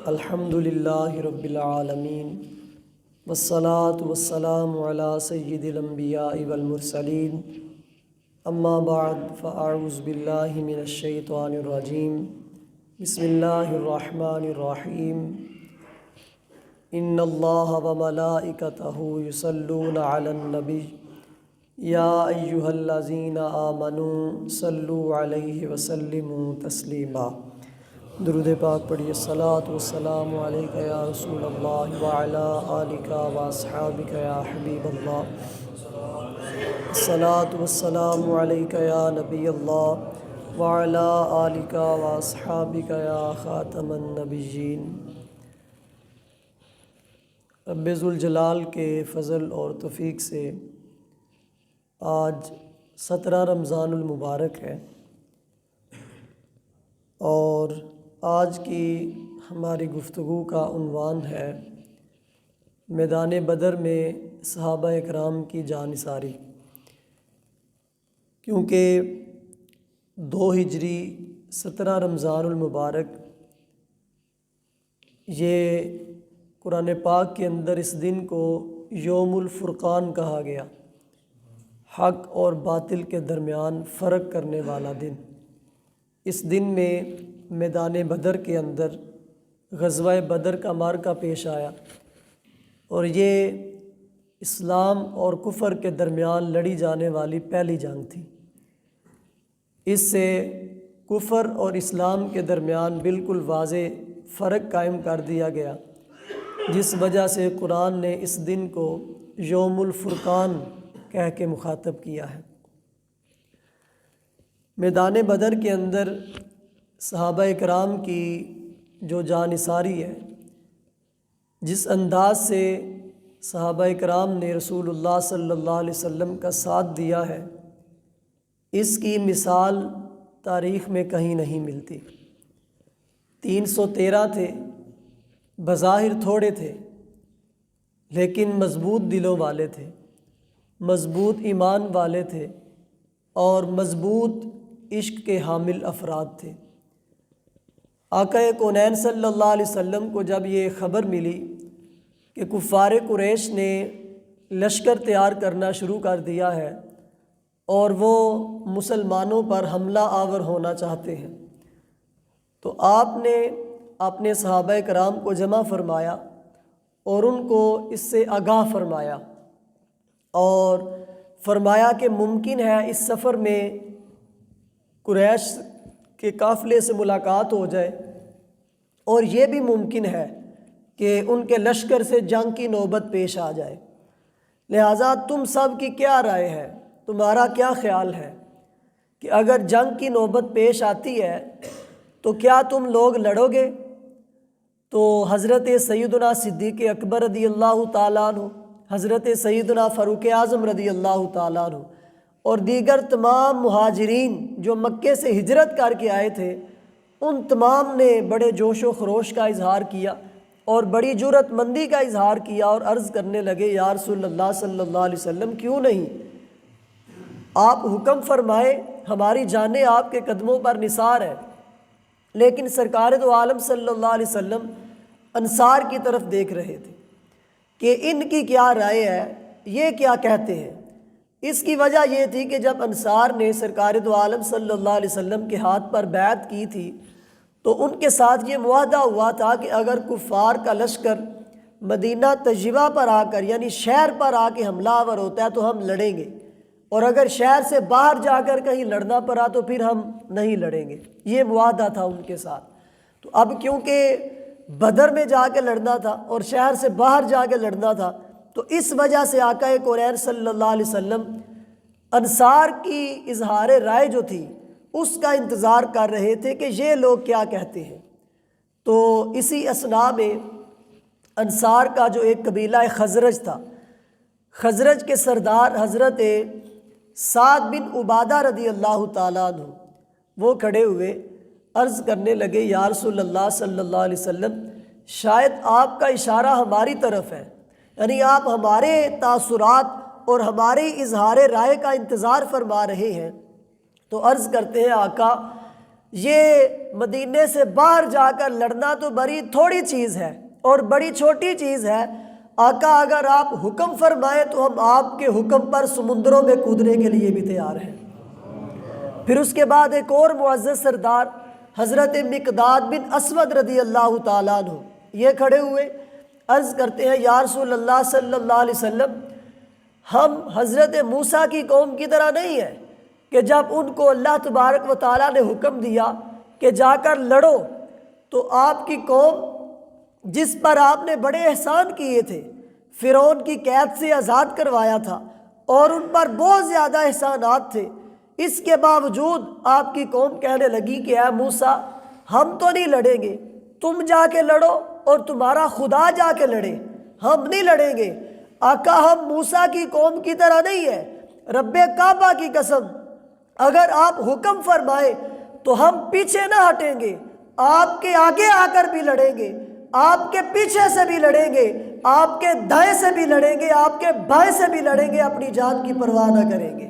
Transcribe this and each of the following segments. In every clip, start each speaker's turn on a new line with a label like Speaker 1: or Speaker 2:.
Speaker 1: الحمدللہ رب العالمین والصلاة والسلام علی سید الانبیاء والمرسلین اما بعد فاعوذ باللہ من الشیطان الرجیم بسم اللہ الرحمن الرحیم ان اللہ وملائکتہ یصلون علی النبی یا ایہا الذین آمنوا صلوا علیہ وسلموا تسلیما۔ درود پاک پڑھیے۔ الصلاۃ والسلام علیک یا رسول اللہ وعلی آلک واصحابک یا حبیب اللہ۔ الصلاۃ والسلام علیک یا نبی اللہ وعلی آلک واصحابک یا خاتم النبیین۔ رب ذوالجلال کے فضل اور توفیق سے آج 17 رمضان المبارک ہے، اور آج کی ہماری گفتگو کا عنوان ہے میدان بدر میں صحابہ اکرام کی جانثاری۔ کیونکہ 2 ہجری 17 رمضان المبارک یہ قرآن پاک کے اندر اس دن کو یوم الفرقان کہا گیا، حق اور باطل کے درمیان فرق کرنے والا دن۔ اس دن میں میدان بدر کے اندر غزوہ بدر کا معرکہ پیش آیا، اور یہ اسلام اور کفر کے درمیان لڑی جانے والی پہلی جنگ تھی۔ اس سے کفر اور اسلام کے درمیان بالکل واضح فرق قائم کر دیا گیا، جس وجہ سے قرآن نے اس دن کو یوم الفرقان کہہ کے مخاطب کیا ہے۔ میدان بدر کے اندر صحابہ اکرام کی جو جانثاری ہے، جس انداز سے صحابہ اکرام نے رسول اللہ صلی اللہ علیہ وسلم کا ساتھ دیا ہے، اس کی مثال تاریخ میں کہیں نہیں ملتی۔ 313 تھے، بظاہر تھوڑے تھے، لیکن مضبوط دلوں والے تھے، مضبوط ایمان والے تھے، اور مضبوط عشق کے حامل افراد تھے۔ آقا کونین صلی اللہ علیہ وسلم کو جب یہ خبر ملی کہ کفار قریش نے لشکر تیار کرنا شروع کر دیا ہے اور وہ مسلمانوں پر حملہ آور ہونا چاہتے ہیں، تو آپ نے اپنے صحابہ کرام کو جمع فرمایا اور ان کو اس سے آگاہ فرمایا، اور فرمایا کہ ممکن ہے اس سفر میں قریش کے قافلے سے ملاقات ہو جائے، اور یہ بھی ممکن ہے کہ ان کے لشکر سے جنگ کی نوبت پیش آ جائے۔ لہٰذا تم سب کی کیا رائے ہے، تمہارا کیا خیال ہے کہ اگر جنگ کی نوبت پیش آتی ہے تو کیا تم لوگ لڑو گے؟ تو حضرت سیدنا صدیق اکبر رضی اللہ تعالیٰ عنہ، حضرت سیدنا فاروق اعظم رضی اللہ تعالیٰ عنہ، اور دیگر تمام مہاجرین جو مکے سے ہجرت کر کے آئے تھے، ان تمام نے بڑے جوش و خروش کا اظہار کیا اور بڑی جرأت مندی کا اظہار کیا، اور عرض کرنے لگے یا رسول اللہ صلی اللہ علیہ وسلم کیوں نہیں، آپ حکم فرمائے، ہماری جانیں آپ کے قدموں پر نثار ہے۔ لیکن سرکار دو عالم صلی اللہ علیہ وسلم انصار کی طرف دیکھ رہے تھے کہ ان کی کیا رائے ہے، یہ کیا کہتے ہیں۔ اس کی وجہ یہ تھی کہ جب انصار نے سرکار دو عالم صلی اللہ علیہ وسلم کے ہاتھ پر بیعت کی تھی، تو ان کے ساتھ یہ معاہدہ ہوا تھا کہ اگر کفار کا لشکر مدینہ طیبہ پر آ کر یعنی شہر پر آ کے حملہ آور ہوتا ہے تو ہم لڑیں گے، اور اگر شہر سے باہر جا کر کہیں لڑنا پڑا تو پھر ہم نہیں لڑیں گے۔ یہ معاہدہ تھا ان کے ساتھ۔ تو اب کیونکہ بدر میں جا کے لڑنا تھا اور شہر سے باہر جا کے لڑنا تھا، تو اس وجہ سے آقا کونین صلی اللہ علیہ وسلم انصار کی اظہار رائے جو تھی اس کا انتظار کر رہے تھے کہ یہ لوگ کیا کہتے ہیں۔ تو اسی اثناء میں انصار کا جو ایک قبیلہ خزرج تھا، خزرج کے سردار حضرت سعد بن عبادہ رضی اللہ تعالیٰ عنہ، وہ کھڑے ہوئے عرض کرنے لگے یا رسول اللہ صلی اللہ علیہ وسلم، شاید آپ کا اشارہ ہماری طرف ہے، یعنی آپ ہمارے تاثرات اور ہماری اظہار رائے کا انتظار فرما رہے ہیں۔ تو عرض کرتے ہیں آقا یہ مدینے سے باہر جا کر لڑنا تو بڑی تھوڑی چیز ہے اور بڑی چھوٹی چیز ہے، آقا اگر آپ حکم فرمائیں تو ہم آپ کے حکم پر سمندروں میں کودنے کے لیے بھی تیار ہیں۔ پھر اس کے بعد ایک اور معزز سردار حضرت مقداد بن اسود رضی اللہ تعالیٰ عنہ یہ کھڑے ہوئے، عرض کرتے ہیں یا رسول اللہ صلی اللہ علیہ وسلم، ہم حضرت موسیٰ کی قوم کی طرح نہیں ہیں کہ جب ان کو اللہ تبارک و تعالیٰ نے حکم دیا کہ جا کر لڑو تو آپ کی قوم جس پر آپ نے بڑے احسان کیے تھے، فرعون کی قید سے آزاد کروایا تھا اور ان پر بہت زیادہ احسانات تھے، اس کے باوجود آپ کی قوم کہنے لگی کہ اے موسیٰ ہم تو نہیں لڑیں گے، تم جا کے لڑو اور تمہارا خدا جا کے لڑے، ہم نہیں لڑیں گے۔ آقا ہم موسیٰ کی قوم کی طرح نہیں ہے، رب کعبہ کی قسم اگر آپ حکم فرمائے تو ہم پیچھے نہ ہٹیں گے، آپ کے آگے آ کر بھی لڑیں گے، آپ کے پیچھے سے بھی لڑیں گے، آپ کے دائیں سے بھی لڑیں گے، آپ کے بائیں سے بھی لڑیں گے، اپنی جان کی پرواہ نہ کریں گے۔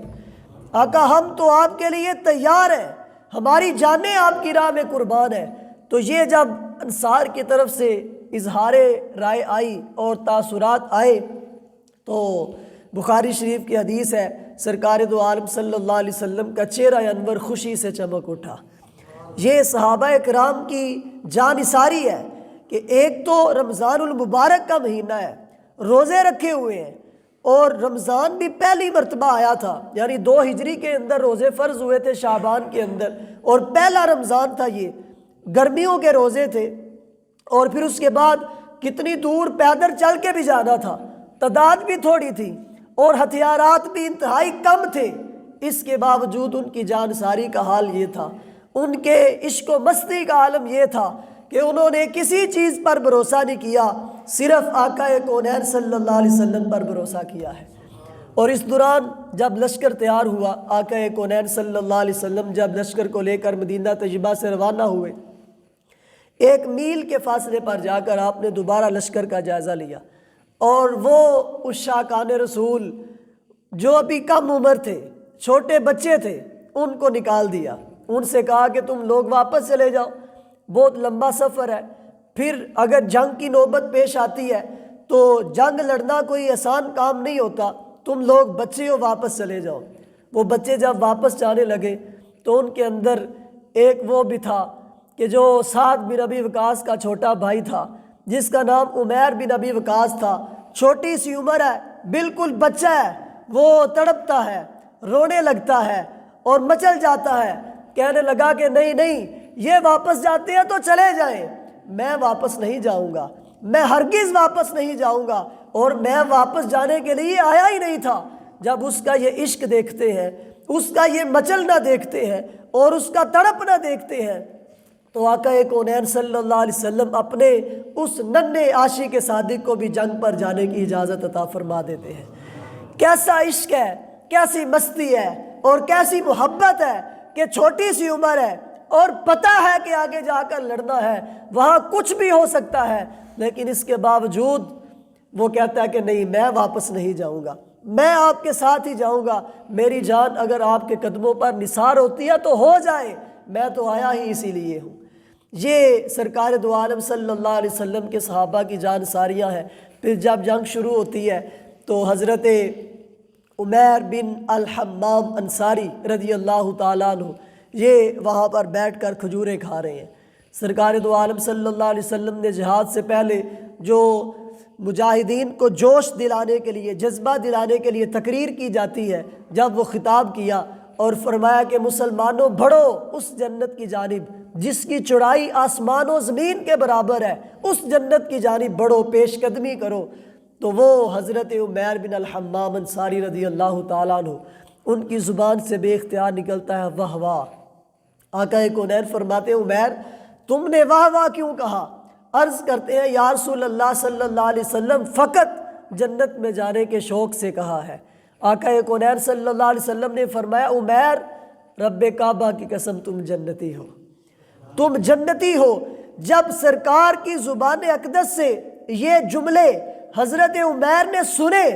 Speaker 1: آقا ہم تو آپ کے لیے تیار ہیں، ہماری جانیں آپ کی راہ میں قربان ہیں۔ تو یہ جب انصار کی طرف سے اظہار رائے آئی اور تاثرات آئے تو بخاری شریف کی حدیث ہے، سرکار دو عالم صلی اللہ علیہ وسلم کا چہرہ انور خوشی سے چمک اٹھا۔ یہ صحابہ کرام کی جانثاری ہے کہ ایک تو رمضان المبارک کا مہینہ ہے، روزے رکھے ہوئے ہیں، اور رمضان بھی پہلی مرتبہ آیا تھا، یعنی 2 ہجری کے اندر روزے فرض ہوئے تھے شعبان کے اندر، اور پہلا رمضان تھا، یہ گرمیوں کے روزے تھے، اور پھر اس کے بعد کتنی دور پیدل چل کے بھی جانا تھا، تعداد بھی تھوڑی تھی اور ہتھیارات بھی انتہائی کم تھے، اس کے باوجود ان کی جانساری کا حال یہ تھا، ان کے عشق و مستی کا عالم یہ تھا کہ انہوں نے کسی چیز پر بھروسہ نہیں کیا، صرف آقا کونین صلی اللہ علیہ وسلم پر بھروسہ کیا ہے۔ اور اس دوران جب لشکر تیار ہوا، آقا کونین صلی اللہ علیہ وسلم جب لشکر کو لے کر مدینہ طیبہ سے روانہ ہوئے، 1 میل کے فاصلے پر جا کر آپ نے دوبارہ لشکر کا جائزہ لیا، اور وہ اس شاکان رسول جو ابھی کم عمر تھے، چھوٹے بچے تھے، ان کو نکال دیا، ان سے کہا کہ تم لوگ واپس چلے جاؤ، بہت لمبا سفر ہے، پھر اگر جنگ کی نوبت پیش آتی ہے تو جنگ لڑنا کوئی آسان کام نہیں ہوتا، تم لوگ بچے ہو، واپس چلے جاؤ۔ وہ بچے جب واپس جانے لگے تو ان کے اندر ایک وہ بھی تھا کہ جو سعد بن ابی وقاص کا چھوٹا بھائی تھا، جس کا نام عمیر بن ابی وقاص تھا، چھوٹی سی عمر ہے، بالکل بچہ ہے، وہ تڑپتا ہے، رونے لگتا ہے اور مچل جاتا ہے، کہنے لگا کہ نہیں نہیں، یہ واپس جاتے ہیں تو چلے جائیں، میں واپس نہیں جاؤں گا، میں ہرگز واپس نہیں جاؤں گا، اور میں واپس جانے کے لیے آیا ہی نہیں تھا۔ جب اس کا یہ عشق دیکھتے ہیں، اس کا یہ مچلنا دیکھتے ہیں اور اس کا تڑپنا دیکھتے ہیں تو آقا کونین صلی اللہ علیہ وسلم اپنے اس ننھے عاشق صادق کو بھی جنگ پر جانے کی اجازت عطا فرما دیتے ہیں۔ کیسا عشق ہے، کیسی مستی ہے اور کیسی محبت ہے کہ چھوٹی سی عمر ہے اور پتہ ہے کہ آگے جا کر لڑنا ہے، وہاں کچھ بھی ہو سکتا ہے، لیکن اس کے باوجود وہ کہتا ہے کہ نہیں، میں واپس نہیں جاؤں گا، میں آپ کے ساتھ ہی جاؤں گا، میری جان اگر آپ کے قدموں پر نثار ہوتی ہے تو ہو جائے، میں تو آیا ہی اسی لیے ہوں۔ یہ سرکار دو عالم صلی اللہ علیہ وسلم کے صحابہ کی جان ساریاں ہیں۔ پھر جب جنگ شروع ہوتی ہے تو حضرت عمیر بن الحمام انصاری رضی اللہ تعالیٰ عنہ یہ وہاں پر بیٹھ کر کھجوریں کھا رہے ہیں۔ سرکار دو عالم صلی اللہ علیہ وسلم نے جہاد سے پہلے جو مجاہدین کو جوش دلانے کے لیے، جذبہ دلانے کے لیے تقریر کی جاتی ہے، جب وہ خطاب کیا اور فرمایا کہ مسلمانوں بڑھو اس جنت کی جانب جس کی چوڑائی آسمان و زمین کے برابر ہے، اس جنت کی جانب بڑھو، پیش قدمی کرو، تو وہ حضرت عمیر بن الحمام انصاری رضی اللہ تعالیٰ عنہ ان کی زبان سے بے اختیار نکلتا ہے واہ واہ۔ آقا کونین فرماتے ہیں عمیر تم نے واہ واہ کیوں کہا؟ عرض کرتے ہیں یا رسول اللہ صلی اللہ علیہ وسلم فقط جنت میں جانے کے شوق سے کہا ہے۔ آقا کونین صلی اللہ علیہ وسلم نے فرمایا عمیر رب کعبہ کی قسم تم جنتی ہو، تم جنتی ہو۔ جب سرکار کی زبان اقدس سے یہ جملے حضرت عمیر نے سنے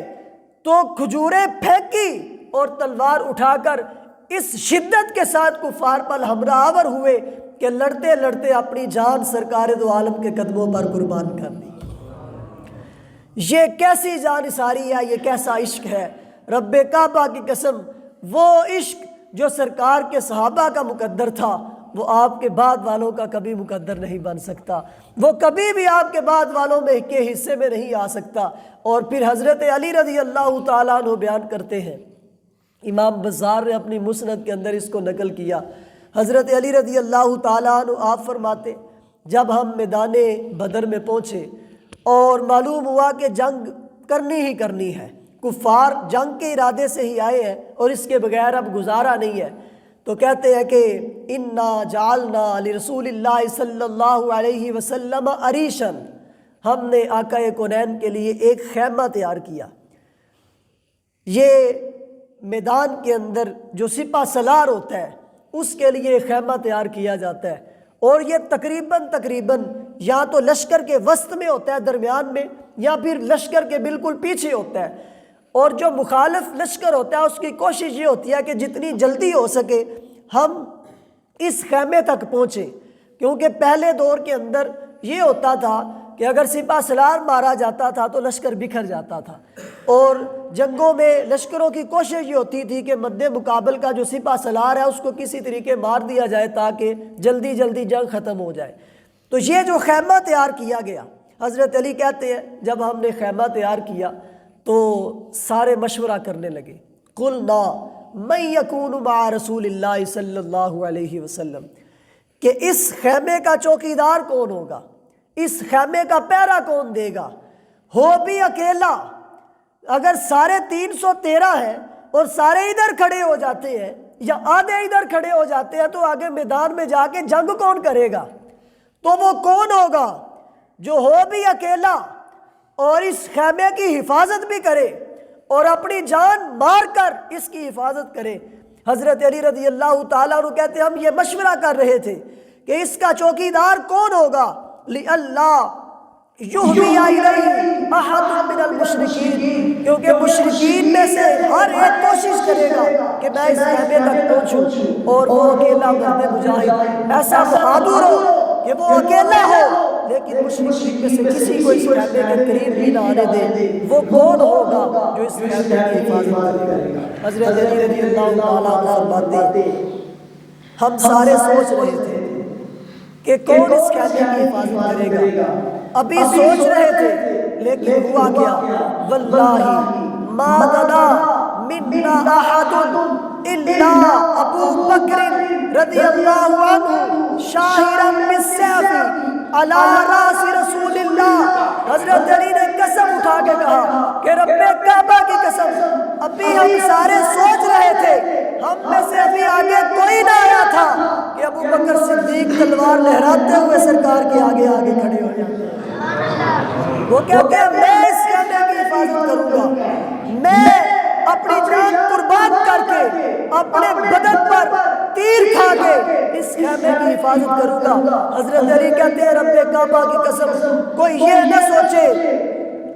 Speaker 1: تو کھجوریں پھینکی اور تلوار اٹھا کر اس شدت کے ساتھ کفار پر ہمراہ آور ہوئے کہ لڑتے لڑتے اپنی جان سرکار دو عالم کے قدموں پر قربان کر دی۔ یہ کیسی جان نثاری ہے، یہ کیسا عشق ہے، رب کعبہ کی قسم، وہ عشق جو سرکار کے صحابہ کا مقدر تھا وہ آپ کے بعد والوں کا کبھی مقدر نہیں بن سکتا، وہ کبھی بھی آپ کے بعد والوں میں کے حصے میں نہیں آ سکتا۔ اور پھر حضرت علی رضی اللہ تعالیٰ عنہ بیان کرتے ہیں، امام بزار نے اپنی مسند کے اندر اس کو نقل کیا، حضرت علی رضی اللہ تعالیٰ عنہ آپ فرماتے جب ہم میدان بدر میں پہنچے اور معلوم ہوا کہ جنگ کرنی ہی کرنی ہے، کفار جنگ کے ارادے سے ہی آئے ہیں اور اس کے بغیر اب گزارا نہیں ہے، تو کہتے ہیں کہ انا جعلنا لرسول اللہ صلی اللہ علیہ وسلم عریشن، ہم نے آقا کونین کے لیے ایک خیمہ تیار کیا۔ یہ میدان کے اندر جو سپہ سالار ہوتا ہے اس کے لیے خیمہ تیار کیا جاتا ہے، اور یہ تقریباً یا تو لشکر کے وسط میں ہوتا ہے درمیان میں، یا پھر لشکر کے بالکل پیچھے ہوتا ہے، اور جو مخالف لشکر ہوتا ہے اس کی کوشش یہ ہوتی ہے کہ جتنی جلدی ہو سکے ہم اس خیمے تک پہنچیں، کیونکہ پہلے دور کے اندر یہ ہوتا تھا کہ اگر سپہ سالار مارا جاتا تھا تو لشکر بکھر جاتا تھا، اور جنگوں میں لشکروں کی کوشش یہ ہوتی تھی کہ مد مقابل کا جو سپہ سالار ہے اس کو کسی طریقے مار دیا جائے تاکہ جلدی جلدی جنگ ختم ہو جائے۔ تو یہ جو خیمہ تیار کیا گیا، حضرت علی کہتے ہیں جب ہم نے خیمہ تیار کیا تو سارے مشورہ کرنے لگے، قلنا من یکون مع رسول اللہ صلی اللہ علیہ وسلم، کہ اس خیمے کا چوکیدار کون ہوگا، اس خیمے کا پہرا کون دے گا، ہو بھی اکیلا، اگر سارے 313 ہیں اور سارے ادھر کھڑے ہو جاتے ہیں یا آدھے ادھر کھڑے ہو جاتے ہیں تو آگے میدان میں جا کے جنگ کون کرے گا، تو وہ کون ہوگا جو ہو بھی اکیلا اور اس خیمے کی حفاظت بھی کرے اور اپنی جان مار کر اس کی حفاظت کرے۔ حضرت علی رضی اللہ تعالیٰ عنہ کہتے ہیں ہم یہ مشورہ کر رہے تھے کہ اس کا چوکیدار کون ہوگا، لِأَلَّا یُحْمِیَ إِلَیْهِ أَحَدٌ مِّنَ الْمُشْرِکِینَ، کیونکہ مشرکین میں سے ہر ایک کوشش کرے گا کہ میں اس خیمے تک پہنچوں، اور وہ اکیلا مرد مجاہد ایسا بہادر ہو کہ وہ اکیلا ہو لیکن مشرکین میں سے کسی کو اس خیمے کے قریب بھی نہ آنے دے، وہ کون ہوگا جو اس خیمے کی حفاظت کرے گا۔ حضرت علی رضی اللہ تعالیٰ عنہ فرماتے ہم سارے سوچ رہے تھے کہ کون اس خیمے کی حفاظت کرے گا، ابھی سوچ رہے تھے لیکن ہوا کیا، واللہ ما دنا منا احد الا ابو بکر رضی اللہ عنہ شاہرا بالسیف علی راس رسول اللہ۔ حضرت علی نے قسم اٹھا کے کہا کہ رب کعبہ کی قسم، ابھی ہم سارے سوچ رہے تھے، ہم میں سے ابھی آگے کوئی نہ آیا تھا کہ ابو بکر صدیق تلوار لہراتے ہوئے سرکار کے آگے آگے کھڑے ہو جائیں۔ وہ کہتے ہیں میں اس خیمے کی حفاظت کروں گا، میں اپنی جان قربان کر کے اپنے بدن پر تیر کھا کے اس خیمے کی حفاظت کروں گا۔ حضرت علی کہتے ہیں رب کعبہ کی قسم کوئی یہ نہ سوچے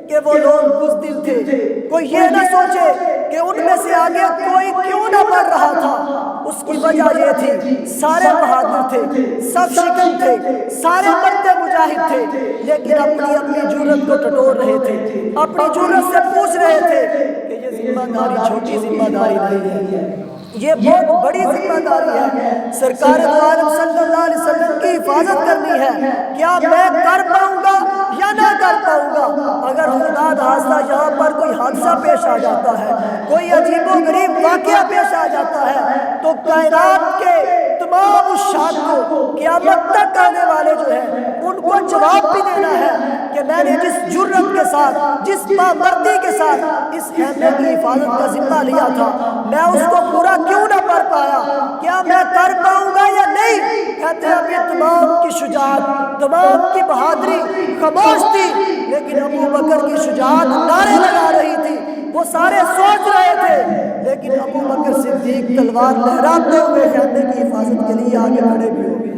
Speaker 1: کہ وہ لوگ بزدل تھے، کوئی یہ نہ سوچے کہ ان میں سے آگے کوئی کیوں نہ بڑھ رہا تھا، اس کی وجہ یہ تھی سارے بہادر تھے، سب شکن تھے، سارے مرد مجاہد تھے، لیکن اپنی جرأت کو ٹٹور رہے تھے، اپنی جرأت سے پوچھ رہے تھے کہ یہ ذمہ داری چھوٹی ذمہ داری نہیں ہے، یہ بہت بڑی ذمہ داری ہے، سرکار دو عالم صلی اللہ علیہ وسلم کی حفاظت کرنی ہے، کیا میں کر پاؤں گا یا نہ کر پاؤں گا؟ اگر خدا نخواستہ یہاں پر کوئی حادثہ پیش آ جاتا ہے، کوئی عجیب و غریب واقعہ پیش آ جاتا ہے تو کائنات کے تمام اشاعت کو قیامت تک آنے والے جو ہیں ان کو جواب بھی دینا ہے کہ میں نے جس جرأت کے ساتھ، جس بامردی کے ساتھ اس خیمے کی حفاظت کا ذمہ لیا تھا، میں اس کو پورا کیوں نہ کر پایا، کیا میں کر پاؤں گا یا نہیں؟ کہتے ہیں اب یہ تمام کی شجاعت، تمام کی بہادری خاموش تھی، لیکن ابو بکر کی شجاعت نعرے لگا رہی تھی، وہ سارے سوچ رہے تھے لیکن ابو بکر صدیق تلوار لہراتے ہوئے خیمے کی حفاظت کے لیے آگے کھڑے بھی ہو گئے۔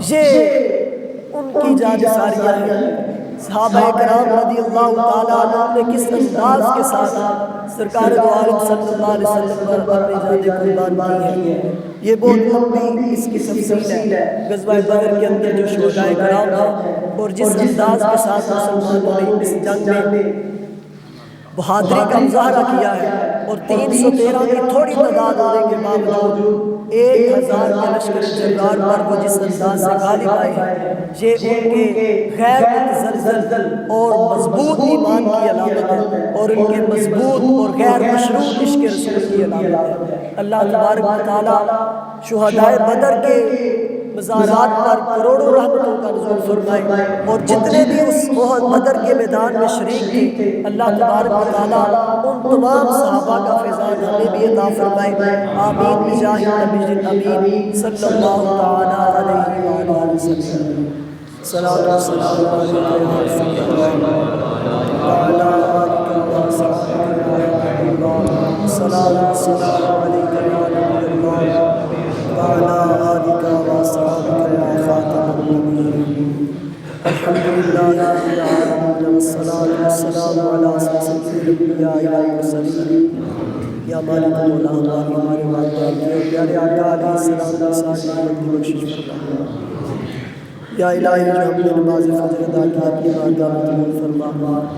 Speaker 1: یہ ان کی جانساریاں ہیں، صحابہ کرام رضی اللہ تعالیٰ عنہ نے کس انداز کے ساتھ سرکار دو عالم صلی اللہ علیہ وسلم پر اپنی جانیں قربان کی ہیں۔ یہ بہت لمبی اس کی تفصیل ہے۔ غزوہ بدر کے اندر جو شہدائے کرام ہیں اور جس انداز کے ساتھ مسلمانوں نے اس جنگ میں بہادری کا مظاہرہ کیا ہے اور 313 کی تھوڑی تعداد ہونے کے باوجود 1000 کے لشکر جرار پر وہ جس انداز سے غالب آئے ہیں، یہ ان کے غیر متزلزل اور مضبوط ایمان کی علامت ہے اور ان کے مضبوط اور غیر مشروط عشق رسول کی علامت ہے۔ اللہ تبارک و تعالیٰ شہدائے بدر کے مزارات پر کروڑوں رحمتوں کا نزول فرمائے اور جتنے بھی اس احد بدر کے میدان میں شریک تھے، اللہ تبارک و تعالیٰ ان تمام صحابہ کا فیضان ہمیں بھی عطا فرمائے۔ آمین بجاہ نبی الامین صلی اللہ تعالیٰ علیہ وآلہ وسلم۔ صلاۃ و سلام علیکم یا رسول اللہ وعلی آلک و صحبہ اللہ۔ صلاۃ و سلام علیکم یا نبی اللہ وعلی آلک و صحبہ یا خاتم النبیین۔ الحمد للہ رب العالمین والصلاۃ والسلام علی سید الانبیاء والمرسلین۔ یا مالک مولا ہمارے والدین کے اور پیارے آقا علیہ السلام کی ساری امت کی بخشش فرما۔ یا الہی جو ہم نے نماز فجر ادا کی اپنی بارگاہ میں قبول فرما۔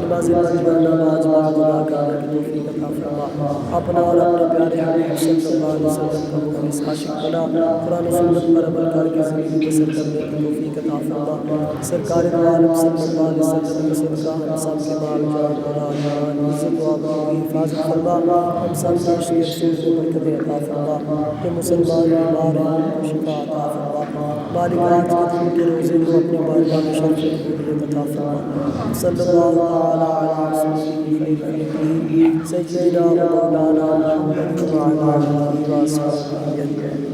Speaker 1: نماز فجر نماز بعد ادا کرنے کی توفیق عطا فرما۔ اپنا اور اپنے پیارے حبیب صلی اللہ علیہ وسلم کا مخلص عاشق بنا، قرآن و سنت پر عمل کر کے زندگی بسر کرنے کی توفیق عطا فرما۔ سرکار دو عالم صلی اللہ علیہ وسلم کا صدقہ ہم سب کے مال جان اولاد جان عزت و آبرو کی حفاظت فرما۔ ہم سب کے عشق رسول کو برکتیں عطا فرما۔ جو مسلمان بیمار ہیں ان کو شفا عطا فرما۔ مالک آج کے دن کے روزے کو اپنی بارگاہ میں شرف قبولیت عطا فرما۔ صلی اللہ تعالیٰ علیہ وسلم سیدنا و مولانا محمد وعلی آلہ وصحبہ اجمعین۔